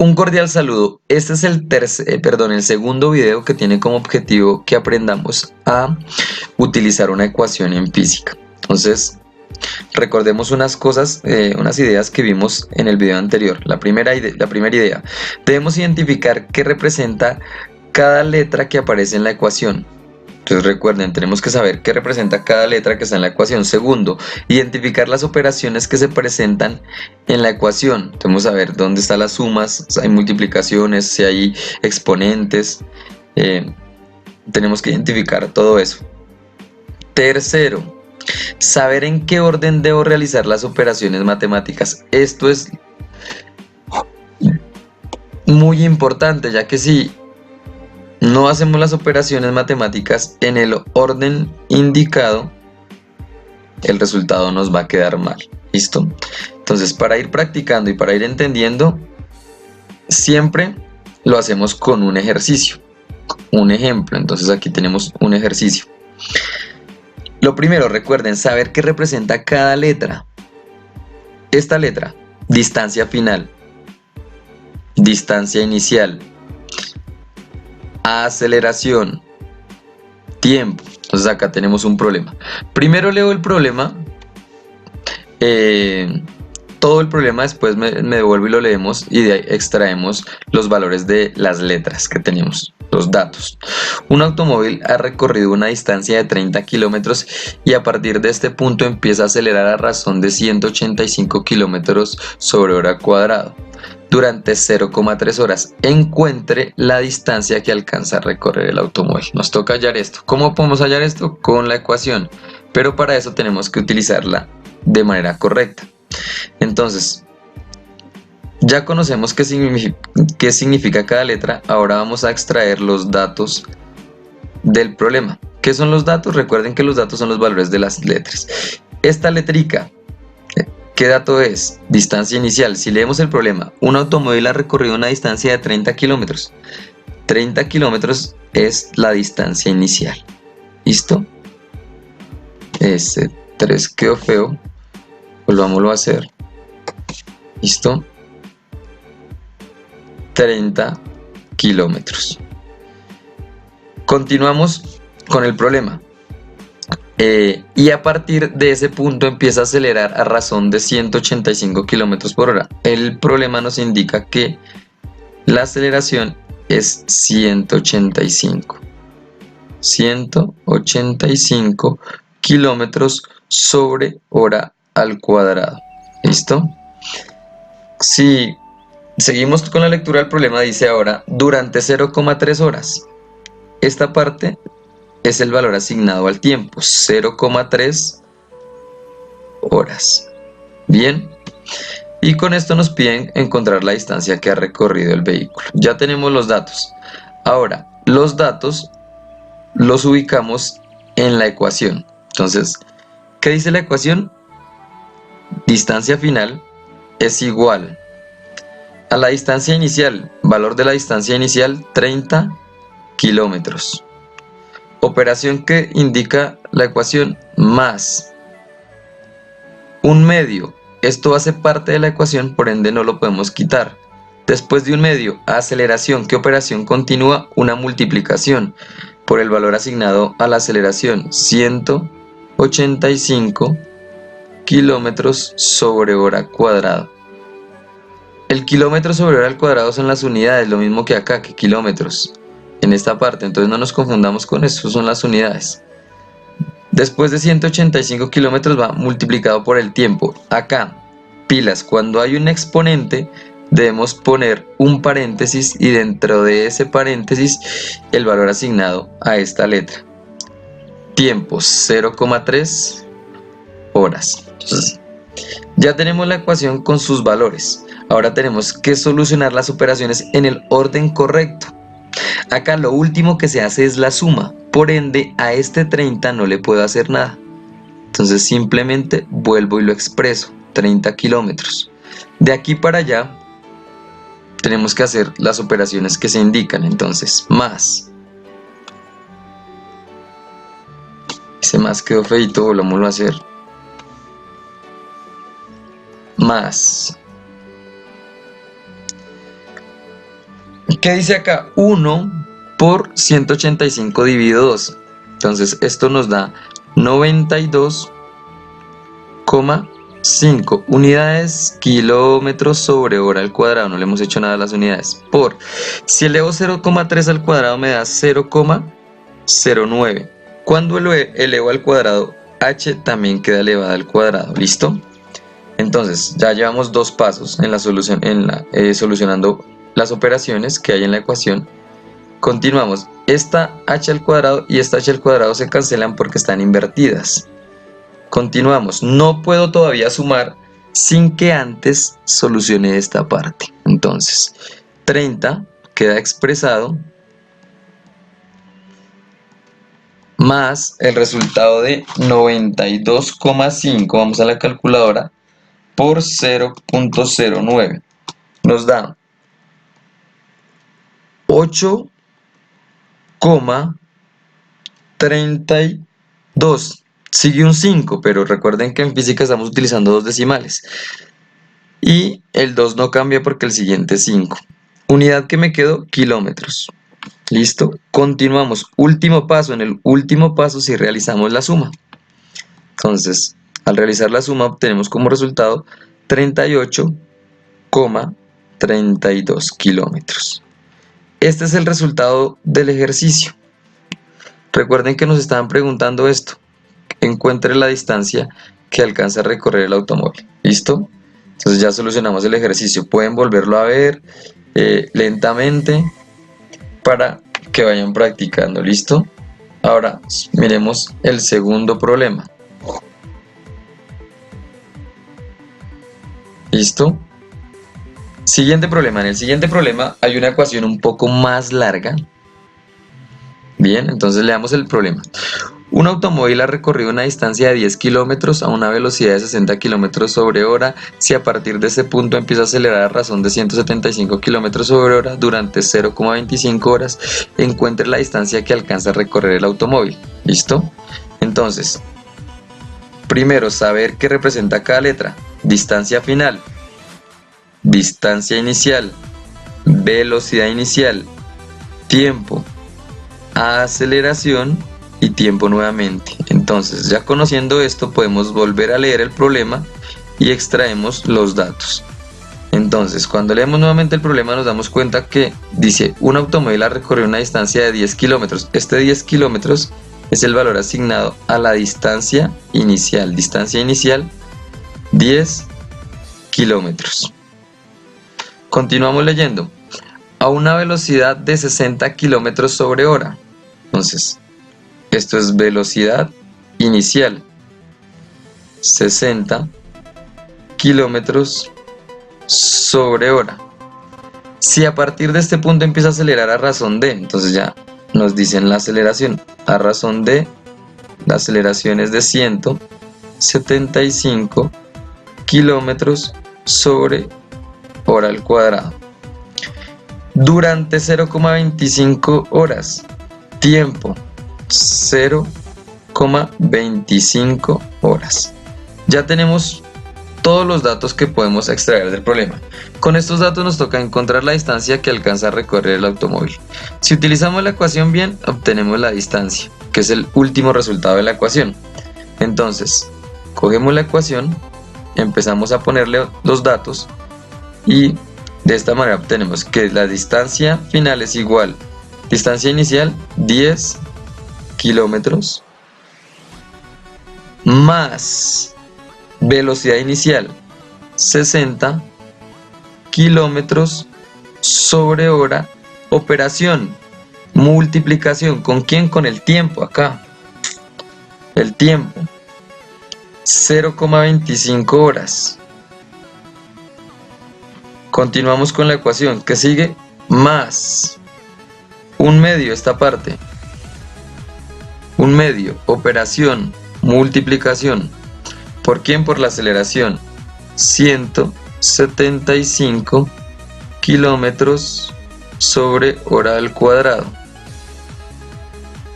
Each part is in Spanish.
Un cordial saludo. Este es el segundo video que tiene como objetivo que aprendamos a utilizar una ecuación en física. Entonces, recordemos unas cosas, unas ideas que vimos en el video anterior. La primera idea, debemos identificar qué representa cada letra que aparece en la ecuación. Entonces recuerden, tenemos que saber qué representa cada letra que está en la ecuación. Segundo, identificar las operaciones que se presentan en la ecuación. Tenemos que saber dónde están las sumas, si hay multiplicaciones, si hay exponentes. Tenemos que identificar todo eso. Tercero, saber en qué orden debo realizar las operaciones matemáticas. Esto es muy importante, ya que si no hacemos las operaciones matemáticas en el orden indicado, el resultado nos va a quedar mal. ¿Listo? Entonces, para ir practicando y para ir entendiendo, siempre lo hacemos con un ejercicio, un ejemplo. Entonces aquí tenemos un ejercicio. Lo primero, recuerden saber qué representa cada letra. Esta letra, distancia final, distancia inicial, aceleración, tiempo. Entonces acá tenemos un problema. Primero leo el problema, todo el problema, después me devuelvo y lo leemos y de ahí extraemos los valores de las letras que tenemos, los datos. Un automóvil ha recorrido una distancia de 30 kilómetros y a partir de este punto empieza a acelerar a razón de 185 kilómetros sobre hora cuadrado. Durante 0,3 horas, encuentre la distancia que alcanza a recorrer el automóvil. Nos toca hallar esto. ¿Cómo podemos hallar esto? Con la ecuación, pero para eso tenemos que utilizarla de manera correcta. Entonces, ya conocemos qué significa cada letra. Ahora vamos a extraer los datos del problema. ¿Qué son los datos? Recuerden que los datos son los valores de las letras. Esta letrica, ¿qué dato es? Distancia inicial. Si leemos el problema, un automóvil ha recorrido una distancia de 30 kilómetros. 30 kilómetros es la distancia inicial. ¿Listo? Ese 3 quedó feo. Volvámoslo a hacer. ¿Listo? 30 kilómetros. Continuamos con el problema. Y a partir de ese punto empieza a acelerar a razón de 185 kilómetros por hora. El problema nos indica que la aceleración es 185 kilómetros sobre hora al cuadrado. ¿Listo? Si seguimos con la lectura del problema, dice ahora durante 0,3 horas. Esta parte es el valor asignado al tiempo, 0,3 horas. Bien, y con esto nos piden encontrar la distancia que ha recorrido el vehículo. Ya tenemos los datos. Ahora, los datos los ubicamos en la ecuación. Entonces, ¿qué dice la ecuación? Distancia final es igual a la distancia inicial, valor de la distancia inicial, 30 kilómetros. Operación que indica la ecuación más un medio. Esto hace parte de la ecuación, por ende no lo podemos quitar. Después de un medio, aceleración. ¿Qué operación continúa? Una multiplicación por el valor asignado a la aceleración, 185 kilómetros sobre hora cuadrado. El kilómetro sobre hora al cuadrado son las unidades, lo mismo que acá, que kilómetros. En esta parte, entonces no nos confundamos con eso, son las unidades. Después de 185 kilómetros va multiplicado por el tiempo. Acá, pilas, cuando hay un exponente debemos poner un paréntesis y dentro de ese paréntesis el valor asignado a esta letra. Tiempo, 0,3 horas. Entonces, ya tenemos la ecuación con sus valores. Ahora tenemos que solucionar las operaciones en el orden correcto. Acá lo último que se hace es la suma, por ende a este 30 no le puedo hacer nada. Entonces simplemente vuelvo y lo expreso, 30 kilómetros. De aquí para allá tenemos que hacer las operaciones que se indican, entonces más. Ese más quedó feito, volvámoslo a hacer. Más ¿Qué dice acá? 1 por 185 dividido 2. Entonces esto nos da 92,5 unidades kilómetros sobre hora al cuadrado. No le hemos hecho nada a las unidades. Por, si elevo 0,3 al cuadrado me da 0,09. Cuando lo elevo al cuadrado, h también queda elevada al cuadrado. ¿Listo? Entonces ya llevamos dos pasos en la solución, solucionando las operaciones que hay en la ecuación. Continuamos. Esta h al cuadrado y esta h al cuadrado se cancelan porque están invertidas. Continuamos. No puedo todavía sumar sin que antes solucione esta parte. Entonces, 30 queda expresado más el resultado de 92,5, vamos a la calculadora, por 0,09. Nos da 8,32. Sigue un 5, pero recuerden que en física estamos utilizando dos decimales. Y el 2 no cambia porque el siguiente es 5. Unidad que me quedó, kilómetros. ¿Listo? Continuamos. Último paso. En el último paso sí realizamos la suma. Entonces, al realizar la suma obtenemos como resultado 38,32 kilómetros. Este es el resultado del ejercicio. Recuerden que nos estaban preguntando esto. Encuentre la distancia que alcanza a recorrer el automóvil. ¿Listo? Entonces ya solucionamos el ejercicio. Pueden volverlo a ver lentamente para que vayan practicando. ¿Listo? Ahora miremos el segundo problema. ¿Listo? Siguiente problema. En el siguiente problema hay una ecuación un poco más larga. Bien, entonces leamos el problema. Un automóvil ha recorrido una distancia de 10 kilómetros a una velocidad de 60 kilómetros sobre hora. Si a partir de este punto empieza a acelerar a razón de 175 kilómetros sobre hora durante 0,25 horas, encuentre la distancia que alcanza a recorrer el automóvil. ¿Listo? Entonces, primero saber qué representa cada letra. Distancia final, distancia inicial, velocidad inicial, tiempo, aceleración y tiempo nuevamente. Entonces, ya conociendo esto, podemos volver a leer el problema y extraemos los datos. Entonces, cuando leemos nuevamente el problema nos damos cuenta que dice, un automóvil ha recorrido una distancia de 10 kilómetros. Este 10 kilómetros es el valor asignado a la distancia inicial. Distancia inicial, 10 kilómetros. Continuamos leyendo. A una velocidad de 60 kilómetros sobre hora. Entonces, esto es velocidad inicial. 60 kilómetros sobre hora. Si a partir de este punto empieza a acelerar a razón de, entonces ya nos dicen la aceleración. A razón de, la aceleración es de 175 kilómetros sobre hora al cuadrado. Durante 0,25 horas. Tiempo 0,25 horas. Ya tenemos todos los datos que podemos extraer del problema. Con estos datos nos toca encontrar la distancia que alcanza a recorrer el automóvil. Si utilizamos la ecuación bien, obtenemos la distancia, que es el último resultado de la ecuación. Entonces, cogemos la ecuación, empezamos a ponerle los datos y de esta manera obtenemos que la distancia final es igual. Distancia inicial 10 kilómetros más velocidad inicial 60 kilómetros sobre hora. Operación, multiplicación, ¿con quién? Con el tiempo acá. El tiempo 0,25 horas. Continuamos con la ecuación que sigue, más un medio, esta parte, un medio, operación, multiplicación, ¿por quién? Por la aceleración, 175 kilómetros sobre hora al cuadrado,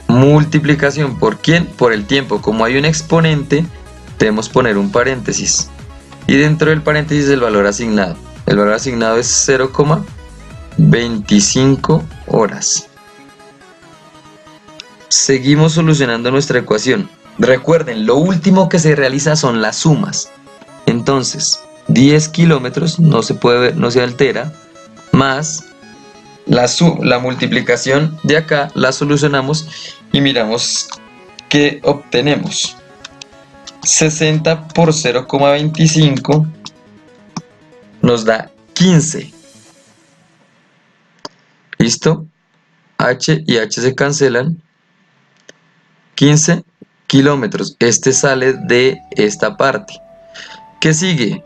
multiplicación, ¿por quién? Por el tiempo. Como hay un exponente, debemos poner un paréntesis, y dentro del paréntesis el valor asignado. El valor asignado es 25 horas. Seguimos solucionando nuestra ecuación. Recuerden, lo último que se realiza son las sumas. Entonces, 10 kilómetros no se puede ver, no se altera, más la multiplicación de acá la solucionamos y miramos qué obtenemos. 60 por 0,25 nos da 15. ¿Listo? H y H se cancelan. 15 kilómetros. Este sale de esta parte. ¿Qué sigue?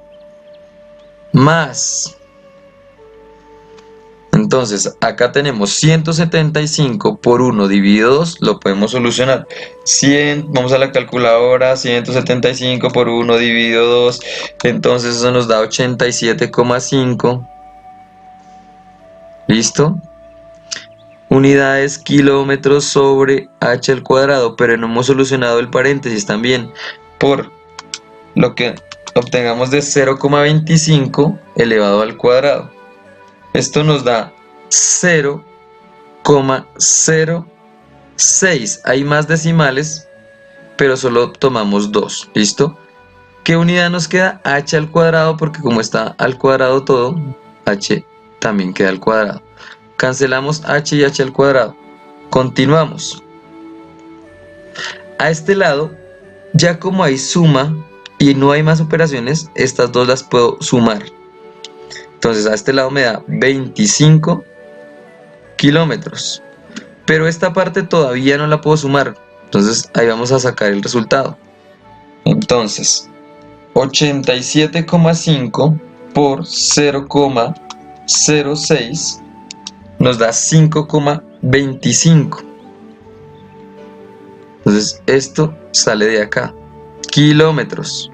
Más. Entonces, acá tenemos 175 por 1 dividido 2, lo podemos solucionar. 100, vamos a la calculadora, 175 por 1 dividido 2, entonces eso nos da 87,5. ¿Listo? Unidades kilómetros sobre h al cuadrado, pero no hemos solucionado el paréntesis también, por lo que obtengamos de 0,25 elevado al cuadrado. Esto nos da 0,06. Hay más decimales, pero solo tomamos 2. ¿Listo? ¿Qué unidad nos queda? H al cuadrado, porque como está al cuadrado todo, h también queda al cuadrado. Cancelamos h y h al cuadrado. Continuamos. A este lado, ya como hay suma y no hay más operaciones, estas dos las puedo sumar. Entonces a este lado me da 25 kilómetros. Pero esta parte todavía no la puedo sumar. Entonces ahí vamos a sacar el resultado. Entonces 87,5 por 0,06 nos da 5,25. Entonces esto sale de acá. Kilómetros.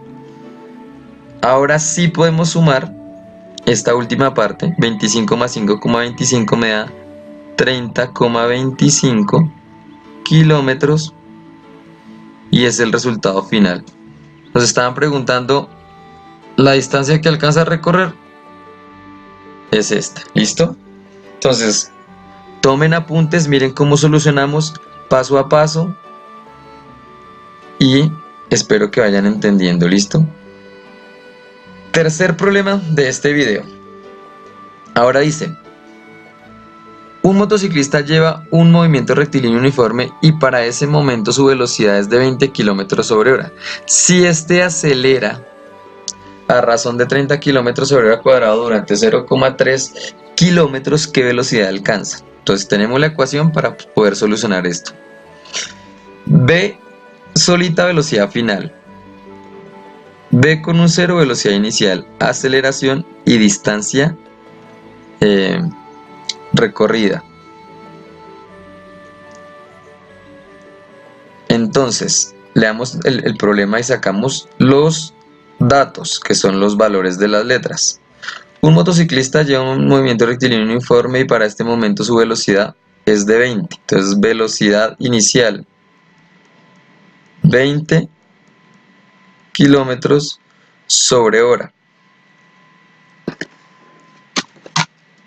Ahora sí podemos sumar esta última parte. 25 más 5,25 me da 30,25 kilómetros. Y es el resultado final. Nos estaban preguntando la distancia que alcanza a recorrer. Es esta. ¿Listo? Entonces, tomen apuntes, miren cómo solucionamos paso a paso. Y espero que vayan entendiendo. ¿Listo? Tercer problema de este video. Ahora dice: un motociclista lleva un movimiento rectilíneo uniforme y para ese momento su velocidad es de 20 km sobre hora. Si este acelera a razón de 30 km sobre hora cuadrado durante 0,3 kilómetros, ¿qué velocidad alcanza? Entonces tenemos la ecuación para poder solucionar esto. V solita velocidad final. V con un 0 velocidad inicial, aceleración y distancia recorrida. Entonces, leamos el problema y sacamos los datos, que son los valores de las letras. Un motociclista lleva un movimiento rectilíneo uniforme y para este momento su velocidad es de 20. Entonces, velocidad inicial 20 kilómetros sobre hora.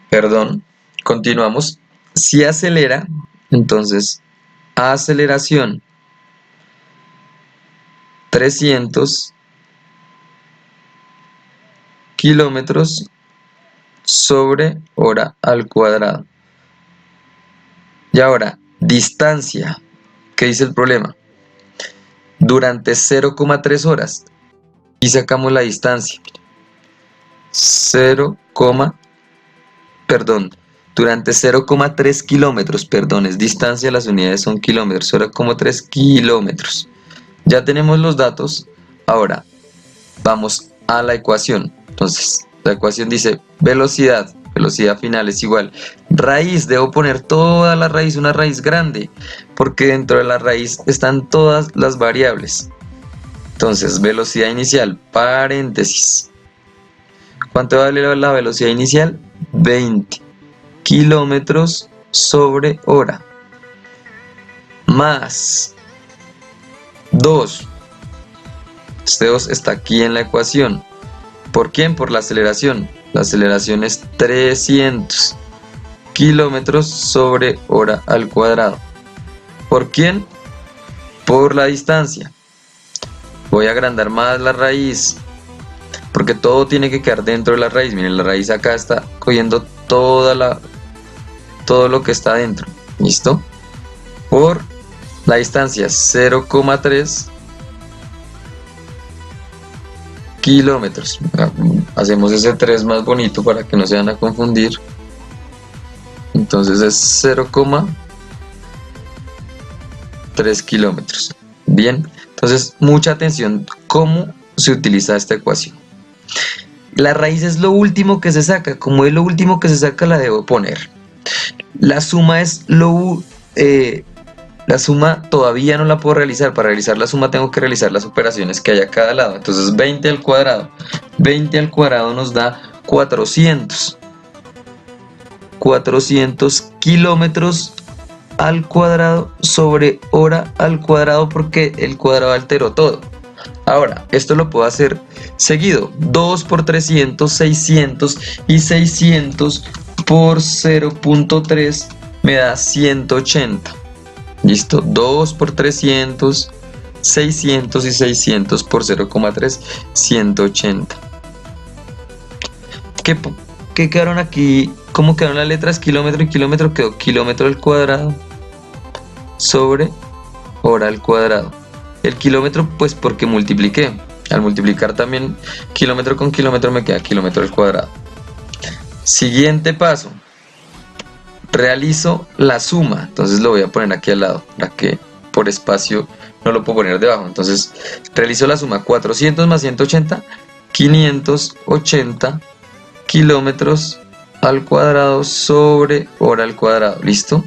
Perdón, continuamos. Si acelera, entonces aceleración 300 kilómetros sobre hora al cuadrado. Y ahora, distancia. ¿Qué dice el problema? Durante 0,3 horas. Y sacamos la distancia. Durante 0,3 kilómetros, perdón, es distancia, las unidades son kilómetros, 0,3 kilómetros. Ya tenemos los datos, ahora vamos a la ecuación. Entonces, la ecuación dice velocidad final es igual. Raíz, debo poner toda la raíz, una raíz grande, porque dentro de la raíz están todas las variables. Entonces, velocidad inicial, paréntesis. ¿Cuánto vale la velocidad inicial? 20 kilómetros sobre hora. Más 2. Este 2 está aquí en la ecuación. ¿Por quién? Por la aceleración. La aceleración es 300. kilómetros sobre hora al cuadrado. ¿Por quién? Por la distancia. Voy a agrandar más la raíz, porque todo tiene que quedar dentro de la raíz. Miren, la raíz acá está cogiendo todo lo que está dentro. ¿Listo? Por la distancia 0,3 kilómetros. Hacemos ese 3 más bonito para que no se van a confundir. Entonces es 0,3 kilómetros. Bien, entonces mucha atención cómo se utiliza esta ecuación. La raíz es lo último que se saca. Como es lo último que se saca, la debo poner. La suma es la suma todavía no la puedo realizar. Para realizar la suma tengo que realizar las operaciones que hay a cada lado. Entonces 20 al cuadrado. 20 al cuadrado nos da 400. 400 kilómetros al cuadrado sobre hora al cuadrado, porque el cuadrado alteró todo. Ahora, esto lo puedo hacer seguido. 2 por 300, 600, y 600 por 0,3 me da 180. ¿Listo? 2 por 300, 600 y 600 por 0,3, 180. ¿Qué quedaron aquí? ¿Cómo quedaron las letras? Kilómetro y kilómetro. Quedó kilómetro al cuadrado sobre hora al cuadrado. El kilómetro, pues porque multipliqué. Al multiplicar también kilómetro con kilómetro me queda kilómetro al cuadrado. Siguiente paso. Realizo la suma. Entonces lo voy a poner aquí al lado, para que por espacio no lo puedo poner debajo. Entonces realizo la suma. 400 más 180, 580 kilómetros al cuadrado sobre hora al cuadrado. ¿Listo?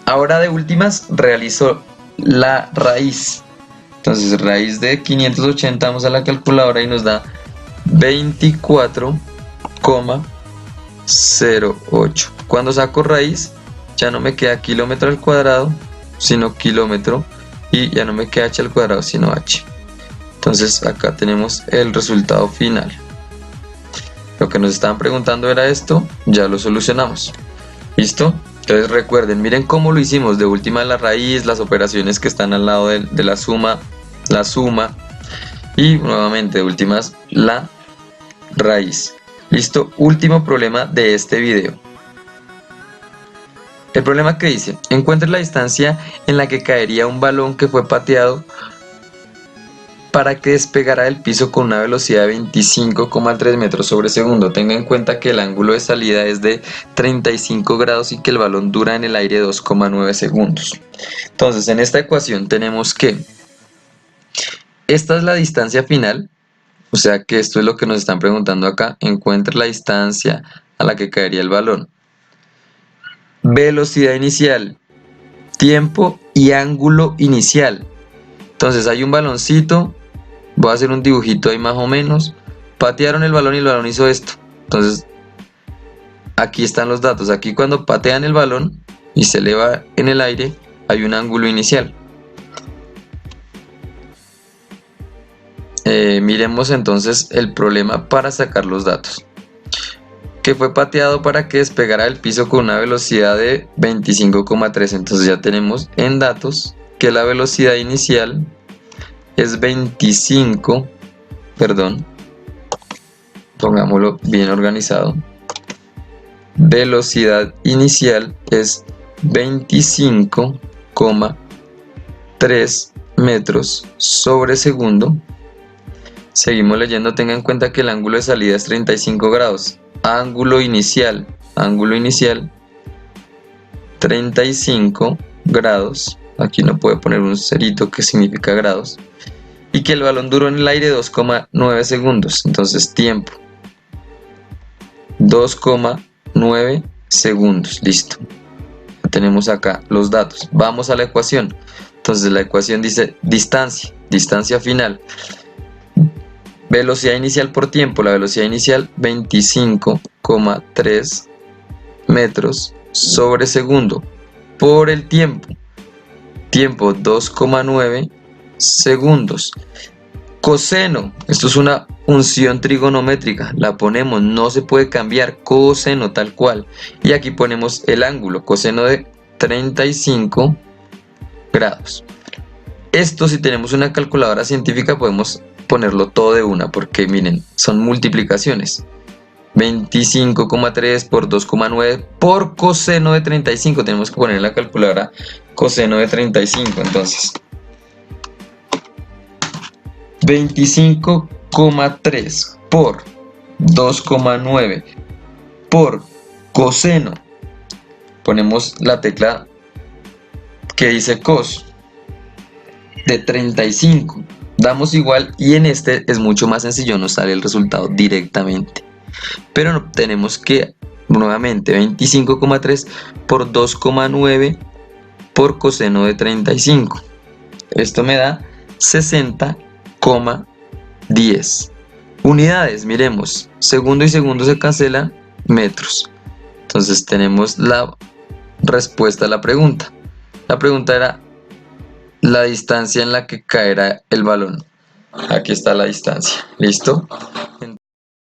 Ahora de últimas realizo la raíz. Entonces raíz de 580, vamos a la calculadora y nos da 24,08. Cuando saco raíz ya no me queda kilómetro al cuadrado sino kilómetro, y ya no me queda h al cuadrado sino h. Entonces acá tenemos el resultado final. Lo que nos estaban preguntando era esto, ya lo solucionamos. ¿Listo? Entonces recuerden, miren cómo lo hicimos. De última la raíz, las operaciones que están al lado de la suma, y nuevamente de últimas la raíz. ¿Listo? Último problema de este video. El problema que dice: encuentre la distancia en la que caería un balón que fue pateado para que despegara del piso con una velocidad de 25,3 metros sobre segundo. Tenga en cuenta que el ángulo de salida es de 35 grados y que el balón dura en el aire 2,9 segundos. Entonces en esta ecuación tenemos que esta es la distancia final, o sea que esto es lo que nos están preguntando acá. Encuentre la distancia a la que caería el balón. Velocidad inicial, tiempo y ángulo inicial. Entonces hay un baloncito. Voy a hacer un dibujito ahí más o menos. Patearon el balón y el balón hizo esto. Entonces, aquí están los datos. Aquí cuando patean el balón y se eleva en el aire, hay un ángulo inicial. Miremos entonces el problema para sacar los datos. Que fue pateado para que despegara del piso con una velocidad de 25,3. Entonces ya tenemos en datos que la velocidad inicial es 25, pongámoslo bien organizado. Velocidad inicial es 25,3 metros sobre segundo. Seguimos leyendo. Tenga en cuenta que el ángulo de salida es 35 grados. Ángulo inicial 35 grados. Aquí no puede poner un cerito que significa grados. Y que el balón duró en el aire 2,9 segundos. Entonces tiempo 2,9 segundos. Listo. Tenemos acá los datos. Vamos a la ecuación. Entonces la ecuación dice distancia final. Velocidad inicial por tiempo. La velocidad inicial 25,3 metros sobre segundo. Por el tiempo 2,9 segundos. Coseno, esto es una función trigonométrica, la ponemos, no se puede cambiar, coseno tal cual. Y aquí ponemos el ángulo, coseno de 35 grados. Esto, si tenemos una calculadora científica, podemos ponerlo todo de una, porque miren, son multiplicaciones. 25,3 por 2,9 por coseno de 35. Tenemos que poner en la calculadora coseno de 35. Entonces, 25,3 por 2,9 por coseno. Ponemos la tecla que dice cos de 35. Damos igual y en este es mucho más sencillo, nos sale el resultado directamente. Pero no, tenemos que nuevamente 25,3 por 2,9 por coseno de 35. Esto me da 60,10 unidades. Miremos, segundo y segundo se cancelan, metros. Entonces tenemos la respuesta a la pregunta. La pregunta era la distancia en la que caerá el balón. Aquí está la distancia. ¿Listo?